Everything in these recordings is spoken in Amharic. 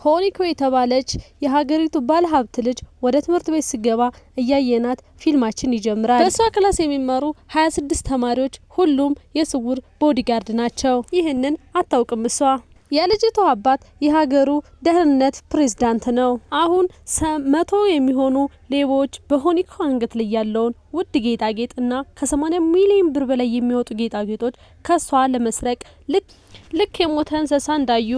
ሆኒኮ የተባለች የሀገሪቱ ባለሀብት ልጅ ወደ ትምህርት ቤት ሲገባ እያየናት ፊልማችን ይጀምራል። በሷ ክላስ የሚማሩ 26 ተማሪዎች ሁሉም የስውር ቦዲጋርድ ናቸው። ይህንን አታውቅም እሷ። የልጅቷ አባት የሀገሩ ደህንነት ፕሬዝዳንት ነው። አሁን 100 የሚሆኑ ሌቦች በሆኒኮ አንገት ላይ ያለውን ውድ ጌጣጌጥ እና ከ80 ሚሊዮን ብር በላይ የሚወጡ ጌጣጌጦች ከሷ ለመስረቅ ልክ የሞተ እንስሳ እንዳዩ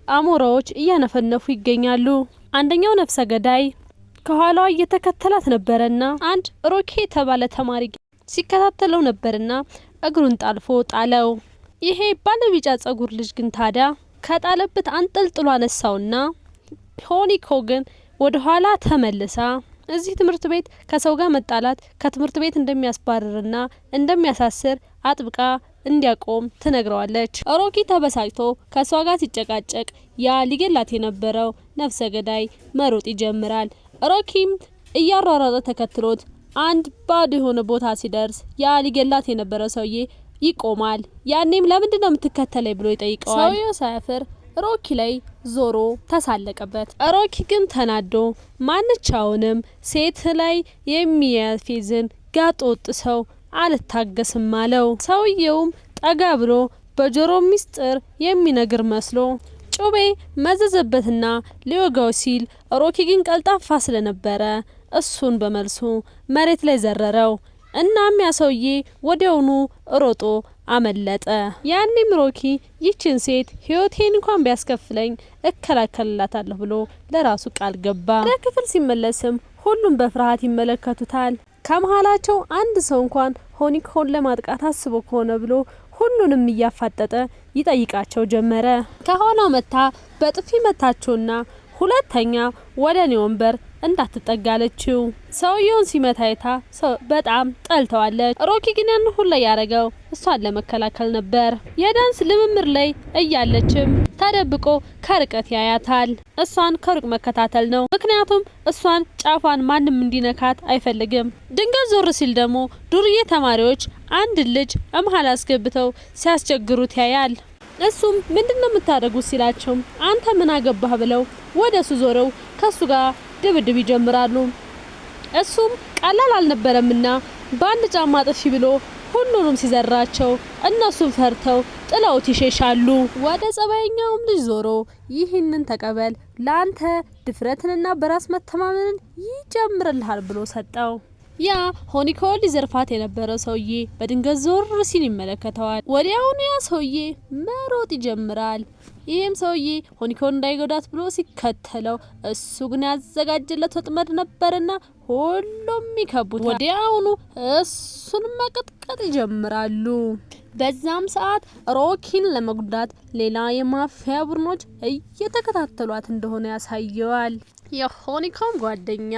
አሞራዎች እያነፈነፉ ይገኛሉ። አንደኛው ነፍሰ ገዳይ ከኋላዋ እየተከተላት ነበርና አንድ ሮኪ የተባለ ተማሪ ሲከታተለው ነበርና እግሩን ጣልፎ ጣለው። ይሄ ባለቢጫ ጸጉር ልጅ ግን ታዲያ ከጣለበት አንጠልጥሎ አነሳውና ሆኒኮ ግን ወደ ኋላ ተመልሳ እዚህ ትምህርት ቤት ከሰው ጋር መጣላት ከትምህርት ቤት እንደሚያስባርርና እንደሚያሳስር አጥብቃ እንዲያቆም ትነግረዋለች። ሮኪ ተበሳጭቶ ከሷ ጋር ሲጨቃጨቅ ያ ሊገላት የነበረው ነፍሰ ገዳይ መሮጥ ይጀምራል። ሮኪም እያሯሯጠ ተከትሎት አንድ ባዶ የሆነ ቦታ ሲደርስ ያ ሊገላት የነበረው ሰውዬ ይቆማል። ያኔም ለምንድን ነው የምትከተለኝ ብሎ ይጠይቀዋል። ሰውዬው ሳያፍር ሮኪ ላይ ዞሮ ተሳለቀበት። ሮኪ ግን ተናዶ ማንቻውንም ሴት ላይ የሚያፌዝን ጋጦጥ ሰው አልታገስም አለው። ሰውዬውም ጠጋ ብሎ በጆሮ ሚስጥር የሚነግር መስሎ ጩቤ መዘዘበትና ሊወጋው ሲል ሮኪ ግን ቀልጣፋ ስለነበረ እሱን በመልሱ መሬት ላይ ዘረረው። እናም ያ ሰውዬ ወዲያውኑ ሮጦ አመለጠ። ያኔም ሮኪ ይችን ሴት ህይወቴን እንኳን ቢያስከፍለኝ እከላከልላታለሁ ብሎ ለራሱ ቃል ገባ። ለክፍል ሲመለስም ሁሉም በፍርሃት ይመለከቱታል። ከመሃላቸው አንድ ሰው እንኳን ሆኒኮን ለማጥቃት አስቦ ከሆነ ብሎ ሁሉንም እያፋጠጠ ይጠይቃቸው ጀመረ። ከሆነው መታ በጥፊ መታቸውና ሁለተኛ ወደ እኔ ወንበር እንዳትጠጋለችው። ሰውየውን ሲመታይታ በጣም ጠልተዋለች። ሮኪ ግን ያን ሁሉ ያረገው እሷን ለመከላከል ነበር። የዳንስ ልምምር ላይ እያለችም ተደብቆ ከርቀት ያያታል። እሷን ከሩቅ መከታተል ነው። ምክንያቱም እሷን ጫፏን ማንም እንዲነካት አይፈልግም። ድንገት ዞር ሲል ደግሞ ዱርዬ ተማሪዎች አንድ ልጅ መሃል አስገብተው ሲያስቸግሩት ያያል። እሱም ምንድነው የምታደርጉት ሲላቸው አንተ ምን አገባህ ብለው ወደሱ ዞረው ከሱ ጋር ድብድብ ይጀምራሉ። እሱም ቀላል አልነበረምና በአንድ ጫማ ጥፊ ብሎ ሁሉንም ሲዘራቸው እነሱም ፈርተው ጥለውት ይሸሻሉ። ወደ ጸባይኛውም ልጅ ዞሮ ይህንን ተቀበል ላንተ ድፍረትንና በራስ መተማመንን ይጨምርልሃል ብሎ ሰጠው። ያ ሆኒኮ ሊዘርፋት የነበረው ሰውዬ በድንገት ዞር ሲል ይመለከተዋል። ወዲያውኑ ያ ሰውዬ መሮጥ ይጀምራል። ይህም ሰውዬ ሆኒኮን እንዳይጎዳት ብሎ ሲከተለው እሱ ግን ያዘጋጀለት ወጥመድ ነበርና ሁሉም ይከቡት። ወዲያውኑ እሱን መቀጥቀጥ ይጀምራሉ። በዛም ሰዓት ሮኪን ለመጉዳት ሌላ የማፊያ ቡድኖች እየተከታተሏት እንደሆነ ያሳየዋል። የሆኒኮም ጓደኛ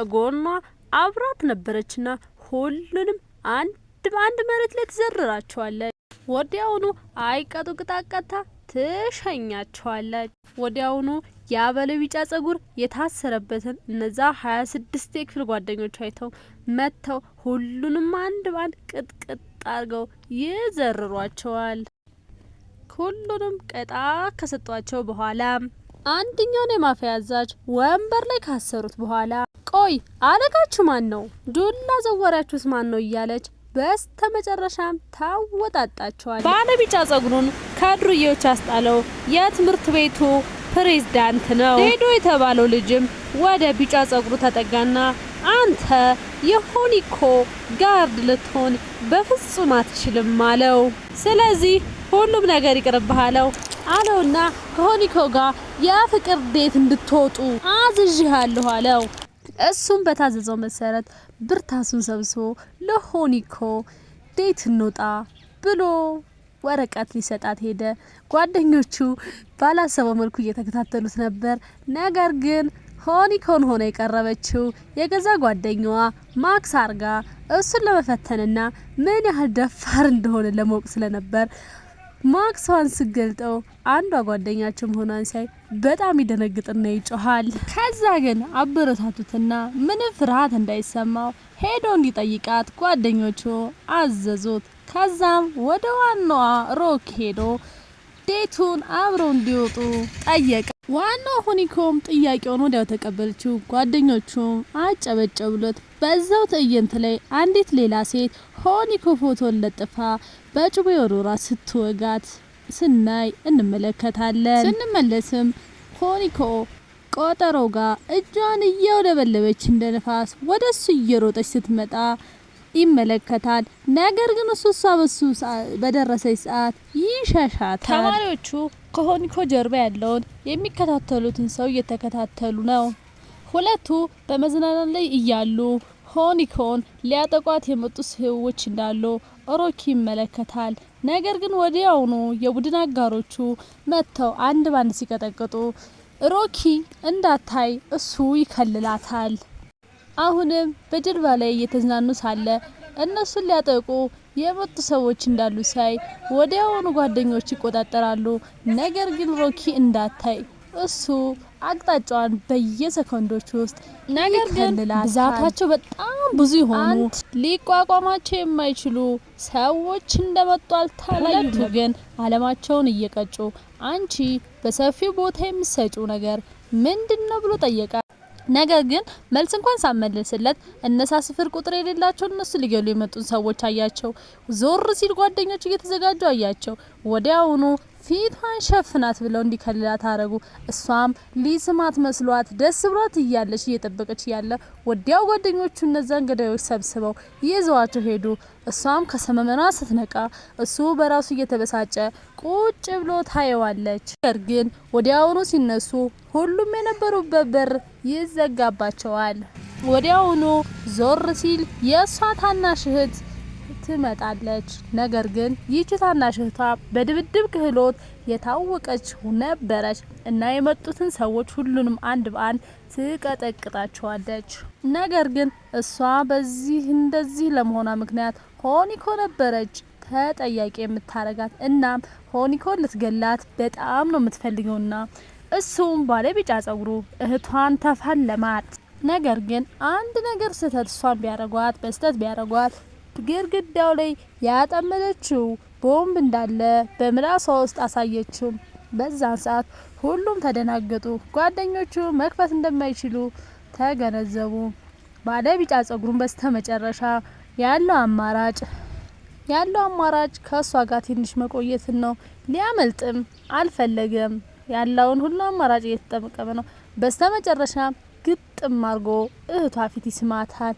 እጎኗ አብራት ነበረችና ሁሉንም አንድ በአንድ መሬት ላይ ትዘርራቸዋለች። ወዲያውኑ አይቀጡ ቅጣቀታ ትሸኛቸዋለች። ወዲያውኑ ያበለ ቢጫ ጸጉር የታሰረበትን እነዛ 26 የክፍል ጓደኞች አይተው መተው ሁሉንም አንድ ባንድ ቅጥቅጥ አርገው ይዘርሯቸዋል። ሁሉንም ቀጣ ከሰጧቸው በኋላ አንደኛውን የማፊያ አዛዥ ወንበር ላይ ካሰሩት በኋላ ቆይ አለቃችሁ ማን ነው? ዱላ ዘወራችሁስ ማን ነው? እያለች በስተመጨረሻም ታወጣጣቸዋል። ባለቢጫ ጸጉሩን ከዱርዬዎች አስጣለው የትምህርት ቤቱ ፕሬዝዳንት ነው። ሄዶ የተባለው ልጅም ወደ ቢጫ ጸጉሩ ተጠጋና አንተ የሆኒኮ ጋርድ ልትሆን በፍጹም አትችልም አለው። ስለዚህ ሁሉም ነገር ይቅርብሃለው አለውና ከሆኒኮ ጋር የፍቅር ዴት እንድትወጡ አዝዥሃለሁ አለው። እሱም በታዘዘው መሰረት ብርታቱን ሰብስቦ ለሆኒኮ ዴት እንውጣ ብሎ ወረቀት ሊሰጣት ሄደ። ጓደኞቹ ባላሰበው መልኩ እየተከታተሉት ነበር። ነገር ግን ሆኒኮን ሆነ የቀረበችው የገዛ ጓደኛዋ ማክስ አርጋ እሱን ለመፈተንና ምን ያህል ደፋር እንደሆነ ለማወቅ ስለነበር ማክስዋን ስገልጠው አንዷ ጓደኛቸው መሆኗን ሳይ በጣም ይደነግጥና ይጮሃል። ከዛ ግን አበረታቱትና ምንም ፍርሃት እንዳይሰማው ሄዶ እንዲጠይቃት ጓደኞቹ አዘዙት። ከዛም ወደ ዋናዋ ሮክ ሄዶ ዴቱን አብረው እንዲወጡ ጠየቀ። ዋናው ሆኒኮም ጥያቄውን ወዲያው ተቀበለችው። ጓደኞቹም አጨበጨቡለት። በዛው ትዕይንት ላይ አንዲት ሌላ ሴት ሆኒኮ ፎቶን ለጥፋ በጩቤ ወርውራ ስትወጋት ስናይ እንመለከታለን። ስንመለስም ሆኒኮ ቆጠሮ ጋር እጇን እያውለበለበች እንደ ነፋስ ወደሱ እየሮጠች ስትመጣ ይመለከታል። ነገር ግን እሷ በሱ በደረሰች ሰዓት ይሸሻታል። ተማሪዎቹ ከሆኒኮ ጀርባ ያለውን የሚከታተሉትን ሰው እየተከታተሉ ነው። ሁለቱ በመዝናናት ላይ እያሉ ሆኒኮን ሊያጠቋት የመጡ ሰዎች እንዳሉ ሮኪ ይመለከታል። ነገር ግን ወዲያውኑ የቡድን አጋሮቹ መጥተው አንድ ባንድ ሲቀጠቅጡ ሮኪ እንዳታይ እሱ ይከልላታል። አሁንም በጀልባ ላይ እየተዝናኑ ሳለ እነሱን ሊያጠቁ የመጡ ሰዎች እንዳሉ ሳይ ወዲያውኑ ጓደኞች ይቆጣጠራሉ። ነገር ግን ሮኪ እንዳታይ እሱ አቅጣጫዋን በየሰከንዶች ውስጥ ነገር ግን ብዛታቸው በጣም ብዙ የሆኑ ሊቋቋማቸው የማይችሉ ሰዎች እንደመጡ አልታለቱ። ግን አለማቸውን እየቀጩ አንቺ በሰፊው ቦታ የምትሰጪው ነገር ምንድነው ብሎ ጠየቃ። ነገር ግን መልስ እንኳን ሳመልስለት እነሳ ስፍር ቁጥር የሌላቸው እነሱ ሊገሉ የመጡን ሰዎች አያቸው። ዞር ሲል ጓደኞቹ እየተዘጋጁ አያቸው። ወዲያውኑ ፊቷን ሸፍናት ብለው እንዲከልላት አረጉ። እሷም ሊስማት መስሏት ደስ ብሏት እያለች እየጠበቀች ያለ ወዲያው ጓደኞቹ እነዛን ገዳዮች ሰብስበው ይዘዋቸው ሄዱ። እሷም ከሰመመኗ ስትነቃ እሱ በራሱ እየተበሳጨ ቁጭ ብሎ ታየዋለች። ነገር ግን ወዲያውኑ ሲነሱ ሁሉም የነበሩበት በር ይዘጋባቸዋል። ወዲያውኑ ዞር ሲል የእሷ ታናሽ እህት ትመጣለች። ነገር ግን ይህች ታናሽ እህቷ በድብድብ ክህሎት የታወቀች ነበረች እና የመጡትን ሰዎች ሁሉንም አንድ በአንድ ትቀጠቅጣቸዋለች። ነገር ግን እሷ በዚህ እንደዚህ ለመሆኗ ምክንያት ሆኒኮ ነበረች ተጠያቂ የምታረጋት። እናም ሆኒኮን ልትገላት በጣም ነው የምትፈልገውና እሱም ባለ ቢጫ ጸጉሩ እህቷን ተፋለማት። ነገር ግን አንድ ነገር ስህተት እሷን ቢያረጓት በስተት ቢያረጓት ግድግዳው ላይ ያጠመደችው ቦምብ እንዳለ በምላሷ ውስጥ አሳየችው። በዛን ሰዓት ሁሉም ተደናገጡ። ጓደኞቹ መክፈት እንደማይችሉ ተገነዘቡ። ባለ ቢጫ ጸጉሩን በስተመጨረሻ ያለው አማራጭ ከሷ ጋር ትንሽ መቆየት ነው። ሊያመልጥም አልፈለገም። ያለውን ሁሉ አማራጭ እየተጠቀመ ነው። በስተመጨረሻ ግጥም አርጎ እህቷ ፊት ይስማታል።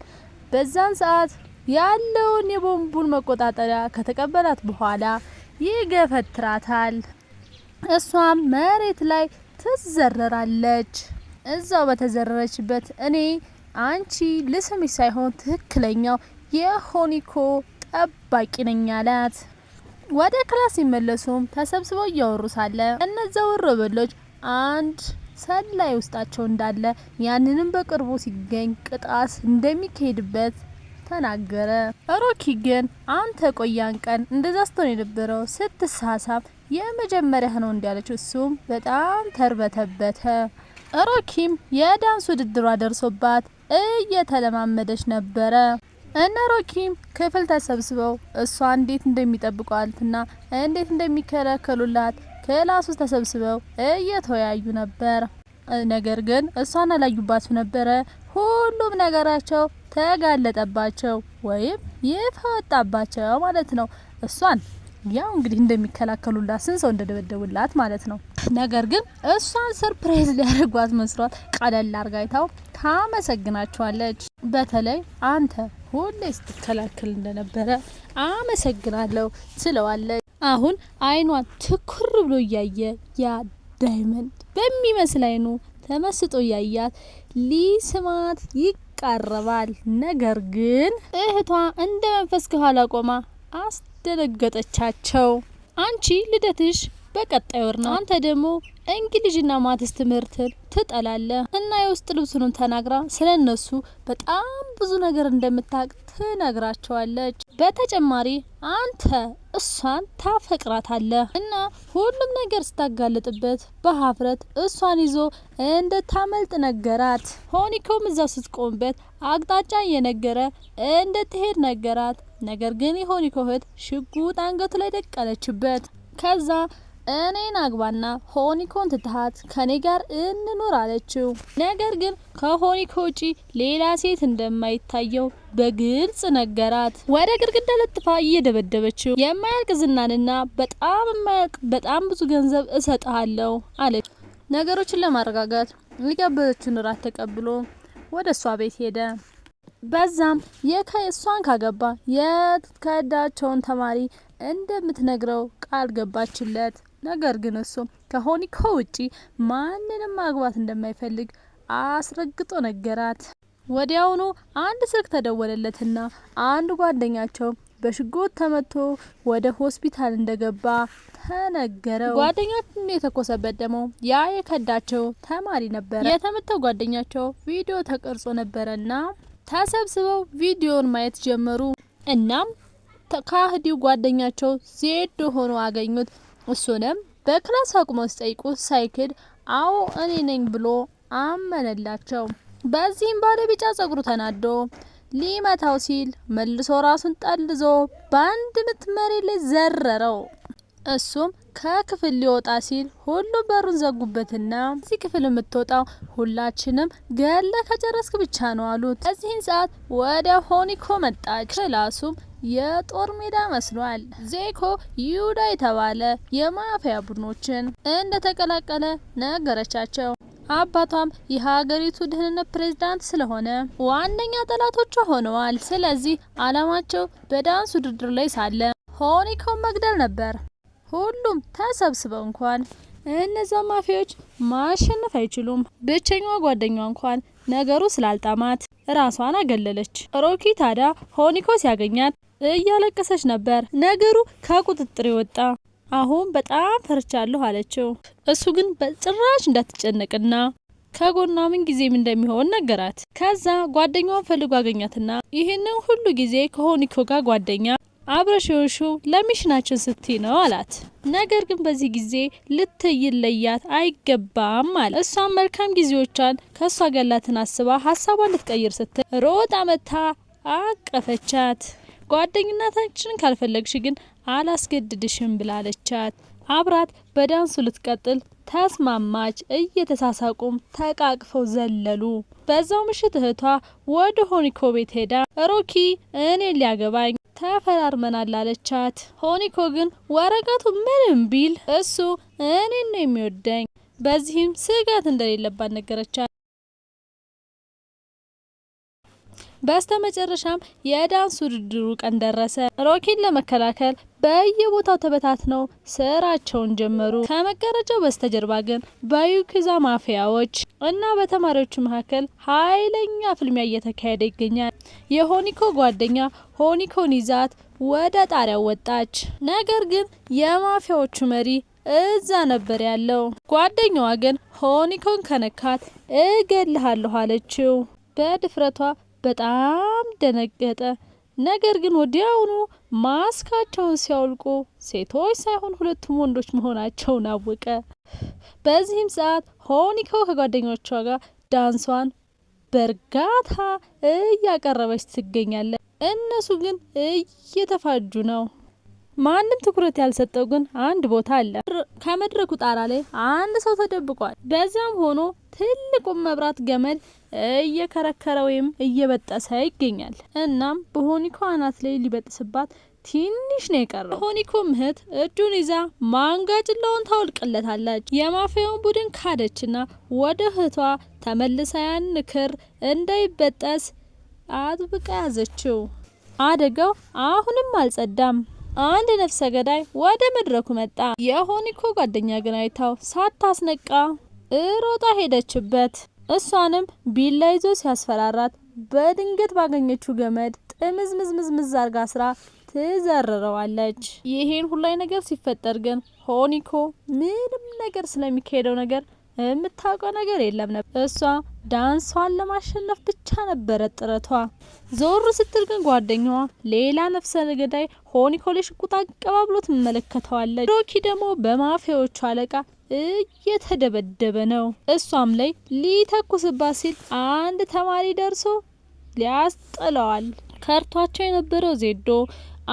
በዛን ሰዓት ያለውን የቦምቡን መቆጣጠሪያ ከተቀበላት በኋላ ይገፈትራታል። እሷም መሬት ላይ ትዘረራለች። እዛው በተዘረረችበት እኔ አንቺ ልስምሽ ሳይሆን ትክክለኛው የሆኒኮ ጠባቂ ነኝ አላት። ወደ ክላስ ሲመለሱም ተሰብስበው እያወሩ ሳለ እነዛ ወሮበሎች አንድ ሰላይ ውስጣቸው እንዳለ ያንንም በቅርቡ ሲገኝ ቅጣት እንደሚካሄድበት ተናገረ። ሮኪ ግን አንተ ቆያን ቀን እንደዛ ስትሆን የነበረው ስትሳሳብ የመጀመሪያ ነው እንዲያለችው እሱም በጣም ተርበተበተ። ሮኪም የዳንስ ውድድሯ ደርሶባት እየተለማመደች ነበረ። እነ ሮኪም ክፍል ተሰብስበው እሷ እንዴት እንደሚጠብቋትና እንዴት እንደሚከለከሉላት ክላስ ውስጥ ተሰብስበው እየተወያዩ ነበር። ነገር ግን እሷን አላዩባቸው ነበረ። ሁሉም ነገራቸው ተጋለጠባቸው ወይም ይፈወጣባቸው ማለት ነው። እሷን ያው እንግዲህ እንደሚከላከሉላት ስንት ሰው እንደደበደቡላት ማለት ነው። ነገር ግን እሷን ሰርፕራይዝ ሊያደርጓት መስሏት ቀለል አርጋይታው ታመሰግናቸዋለች። በተለይ አንተ ሁሌ ስትከላከል እንደነበረ አመሰግናለሁ ትለዋለች። አሁን አይኗን ትኩር ብሎ እያየ ያ ዳይመንድ በሚመስል አይኑ ተመስጦ እያያት ሊስማት ይቃረባል። ነገር ግን እህቷ እንደ መንፈስ ከኋላ ቆማ አስደነገጠቻቸው። አንቺ ልደትሽ በቀጣይ ወር ነው። አንተ ደግሞ እንግሊዝና ማትስ ትምህርትን ትጠላለህ እና የውስጥ ልብሱንም ተናግራ ስለነሱ በጣም ብዙ ነገር እንደምታውቅ ትነግራቸዋለች። በተጨማሪ አንተ እሷን ታፈቅራታለህ እና ሁሉም ነገር ስታጋለጥበት በሀፍረት እሷን ይዞ እንደታመልጥ ነገራት። ሆኒኮም እዛው ስትቆምበት አቅጣጫ እየነገረ እንድትሄድ ነገራት። ነገር ግን የሆኒኮ እህት ሽጉጥ አንገቱ ላይ ደቀለችበት። ከዛ እኔን አግባና ሆኒኮን ትተሃት ከኔ ጋር እንኖር አለችው። ነገር ግን ከሆኒኮ ውጪ ሌላ ሴት እንደማይታየው በግልጽ ነገራት። ወደ ግድግዳ ለጥፋ እየደበደበችው የማያልቅ ዝናንና በጣም ብዙ ገንዘብ እሰጥሃለሁ አለች። ነገሮችን ለማረጋጋት የጋበዘችውን ራት ተቀብሎ ወደ እሷ ቤት ሄደ። በዛም እሷን ካገባ የከዳቸውን ተማሪ እንደምትነግረው ቃል ገባችለት። ነገር ግን እሱ ከሆኒኮ ውጪ ማንንም ማግባት እንደማይፈልግ አስረግጦ ነገራት። ወዲያውኑ አንድ ስልክ ተደወለለትና አንድ ጓደኛቸው በሽጉጥ ተመቶ ወደ ሆስፒታል እንደገባ ተነገረው። ጓደኛቸው የተኮሰበት ደግሞ ያ የከዳቸው ተማሪ ነበር። የተመታው ጓደኛቸው ቪዲዮ ተቀርጾ ነበረና ተሰብስበው ቪዲዮን ማየት ጀመሩ። እናም ከሃዲው ጓደኛቸው ዜዶ ሆኖ አገኙት። እሱንም በክላስ አቁመው ሲጠይቁት ሳይክድ አዎ እኔ ነኝ ብሎ አመነላቸው። በዚህም ባለቢጫ ጸጉሩ ተናዶ ሊመታው ሲል መልሶ ራሱን ጠልዞ በአንድ ምት መሬት ላይ ዘረረው። እሱም ከክፍል ሊወጣ ሲል ሁሉም በሩን ዘጉበትና እዚህ ክፍል የምትወጣው ሁላችንም ገለ ከጨረስክ ብቻ ነው አሉት። በዚህን ሰዓት ወደ ሆኒኮ መጣች። ክላሱም የጦር ሜዳ መስሏል። ዜኮ ይሁዳ የተባለ የማፊያ ቡድኖችን እንደተቀላቀለ ነገረቻቸው። አባቷም የሀገሪቱ ደህንነት ፕሬዝዳንት ስለሆነ ዋነኛ ጠላቶቿ ሆነዋል። ስለዚህ አላማቸው በዳንስ ውድድር ላይ ሳለ ሆኒኮን መግደል ነበር። ሁሉም ተሰብስበው እንኳን እነዛ ማፊያዎች ማሸነፍ አይችሉም። ብቸኛዋ ጓደኛዋ እንኳን ነገሩ ስላልጣማት ራሷን አገለለች። ሮኪ ታዲያ ሆኒኮ ሲያገኛት እያለቀሰች ነበር። ነገሩ ከቁጥጥር ወጣ። አሁን በጣም ፈርቻለሁ አለችው። እሱ ግን በጭራሽ እንዳትጨነቅና ከጎኗ ምን ጊዜም እንደሚሆን ነገራት። ከዛ ጓደኛዋን ፈልጎ አገኛትና ይህንን ሁሉ ጊዜ ከሆኒኮ ጋር ጓደኛ አብረሽውሹ ለሚሽናችን ስትይ ነው አላት። ነገር ግን በዚህ ጊዜ ልትይለያት አይገባም አለ። እሷም መልካም ጊዜዎቿን ከሷ ገላትን አስባ ሀሳቧን ልትቀይር ስትል ሮጣ መታ አቀፈቻት። ጓደኝነታችንን ካልፈለግሽ ግን አላስገድድሽም ብላለቻት። አብራት በዳንሱ ልትቀጥል ተስማማች። እየተሳሳቁም ተቃቅፈው ዘለሉ። በዛው ምሽት እህቷ ወደ ሆኒኮ ቤት ሄዳ ሮኪ እኔን ሊያገባኝ ተፈራርመናል አለቻት። ሆኒኮ ግን ወረቀቱ ምንም ቢል እሱ እኔን ነው የሚወደኝ፣ በዚህም ስጋት እንደሌለባት ነገረቻት። በስተመጨረሻም የዳንስ ውድድሩ ቀን ደረሰ። ሮኪን ለመከላከል በየቦታው ተበታትነው ስራቸውን ጀመሩ። ከመጋረጃው በስተጀርባ ግን በዩኪዛ ማፊያዎች እና በተማሪዎቹ መካከል ኃይለኛ ፍልሚያ እየተካሄደ ይገኛል። የሆኒኮ ጓደኛ ሆኒኮን ይዛት ወደ ጣሪያው ወጣች። ነገር ግን የማፊያዎቹ መሪ እዛ ነበር ያለው። ጓደኛዋ ግን ሆኒኮን ከነካት እገልሃለሁ አለችው። በድፍረቷ በጣም ደነገጠ። ነገር ግን ወዲያውኑ ማስካቸውን ሲያወልቁ ሴቶች ሳይሆን ሁለቱም ወንዶች መሆናቸውን አወቀ። በዚህም ሰዓት ሆኒኮ ከጓደኞቿ ጋር ዳንሷን በእርጋታ እያቀረበች ትገኛለች። እነሱ ግን እየተፋጁ ነው። ማንም ትኩረት ያልሰጠው ግን አንድ ቦታ አለ። ከመድረኩ ጣራ ላይ አንድ ሰው ተደብቋል። በዛም ሆኖ ትልቁን መብራት ገመድ እየከረከረ ወይም እየበጠሰ ይገኛል። እናም በሆኒኮ አናት ላይ ሊበጥስባት ትንሽ ነው የቀረው። ሆኒኮ ምህት እጁን ይዛ ማንጋጭላውን ታወልቅለታለች። የማፊያውን ቡድን ካደችና ወደ እህቷ ተመልሳ ያን ክር እንዳይበጠስ አጥብቃ ያዘችው። አደጋው አሁንም አልጸዳም። አንድ ነፍሰ ገዳይ ወደ መድረኩ መጣ። የሆኒኮ ጓደኛ ግን አይታው ሳታስነቃ እሮጣ ሄደችበት። እሷንም ቢላ ይዞ ሲያስፈራራት በድንገት ባገኘችው ገመድ ጥምዝምዝምዝ አርጋ ስራ ትዘርረዋለች። ይሄን ሁላይ ነገር ሲፈጠር ግን ሆኒኮ ምንም ነገር ስለሚካሄደው ነገር የምታውቀው ነገር የለም ነበር። እሷ ዳንሷን ለማሸነፍ ብቻ ነበረ ጥረቷ። ዞር ስትል ግን ጓደኛዋ ሌላ ነፍሰ ገዳይ ሆኒኮ ላይ ሽጉጥ አቀባብሎ ትመለከተዋለች። ሮኪ ደግሞ በማፊያዎቹ አለቃ እየተደበደበ ነው። እሷም ላይ ሊተኩስባት ሲል አንድ ተማሪ ደርሶ ሊያስጥለዋል። ከርቷቸው የነበረው ዜዶ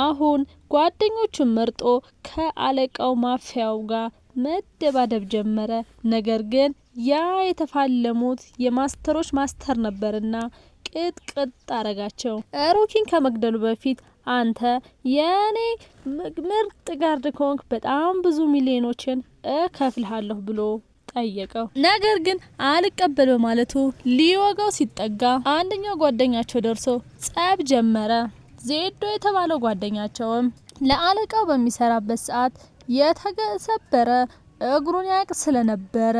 አሁን ጓደኞቹን መርጦ ከአለቃው ማፊያው ጋር መደባደብ ጀመረ። ነገር ግን ያ የተፋለሙት የማስተሮች ማስተር ነበርና ቅጥቅጥ አረጋቸው። ሮኪን ከመግደሉ በፊት አንተ የኔ ምርጥ ጋርድ ከሆንክ በጣም ብዙ ሚሊዮኖችን እከፍልሃለሁ ብሎ ጠየቀው። ነገር ግን አልቀበል በማለቱ ሊወጋው ሲጠጋ አንደኛው ጓደኛቸው ደርሶ ጸብ ጀመረ። ዜዶ የተባለው ጓደኛቸውም ለአለቃው በሚሰራበት ሰዓት የተሰበረ እግሩን ያቅ ስለነበረ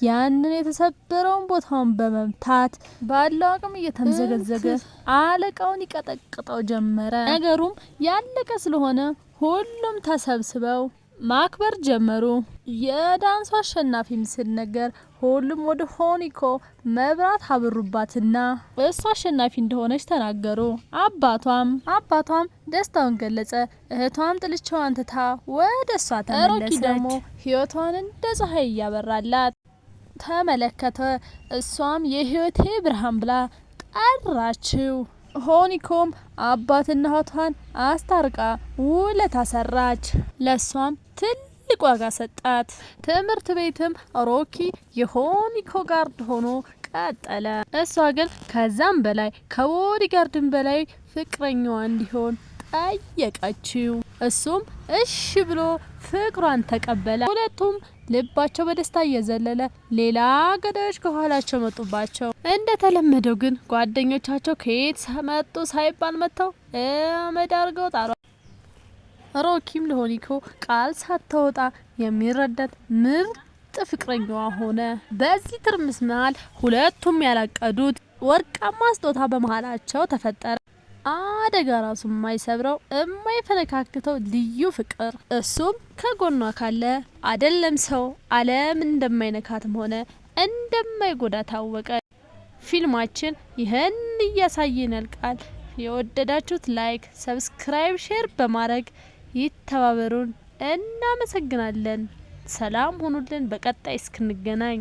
ያንን የተሰበረውን ቦታውን በመምታት ባለው አቅም እየተንዘገዘገ አለቃውን ይቀጠቅጠው ጀመረ። ነገሩም ያለቀ ስለሆነ ሁሉም ተሰብስበው ማክበር ጀመሩ። የዳንሱ አሸናፊም ሲነገር ሁሉም ወደ ሆኒኮ መብራት አበሩባትና እሱ አሸናፊ እንደሆነች ተናገሩ። አባቷም ደስታውን ገለጸ። እህቷም ጥልቻዋን ትታ ወደ እሷ ተመለሰች። ሮኪ ደግሞ ህይወቷን እንደ ፀሐይ እያበራላት ተመለከተ። እሷም የህይወቴ ብርሃን ብላ ጠራችው። ሆኒኮም አባትና እህቷን አስታርቃ ውለታ ሰራች። ለሷም ትልቅ ዋጋ ሰጣት። ትምህርት ቤትም ሮኪ የሆኒኮ ጋርድ ሆኖ ቀጠለ። እሷ ግን ከዛም በላይ ከቦዲጋርድም በላይ ፍቅረኛዋ እንዲሆን ጠየቀችው። እሱም እሺ ብሎ ፍቅሯን ተቀበለ። ሁለቱም ልባቸው በደስታ እየዘለለ ሌላ ገዳዮች ከኋላቸው መጡባቸው። እንደተለመደው ግን ጓደኞቻቸው ከየት መጡ ሳይባል መጥተው አመድ አርገው ጣሏ። ሮኪም ለሆኒኮ ቃል ሳታወጣ የሚረዳት ምርጥ ፍቅረኛዋ ሆነ። በዚህ ትርምስ መሃል ሁለቱም ያላቀዱት ወርቃማ ስጦታ በመሃላቸው ተፈጠረ። አደጋ ራሱ የማይሰብረው የማይፈነካክተው ልዩ ፍቅር። እሱም ከጎኗ ካለ አይደለም ሰው ዓለም እንደማይነካትም ሆነ እንደማይጎዳ ታወቀ። ፊልማችን ይህን እያሳየን ያልቃል። የወደዳችሁት ላይክ፣ ሰብስክራይብ፣ ሼር በማድረግ ይተባበሩን። እናመሰግናለን። ሰላም ሁኑልን። በቀጣይ እስክንገናኝ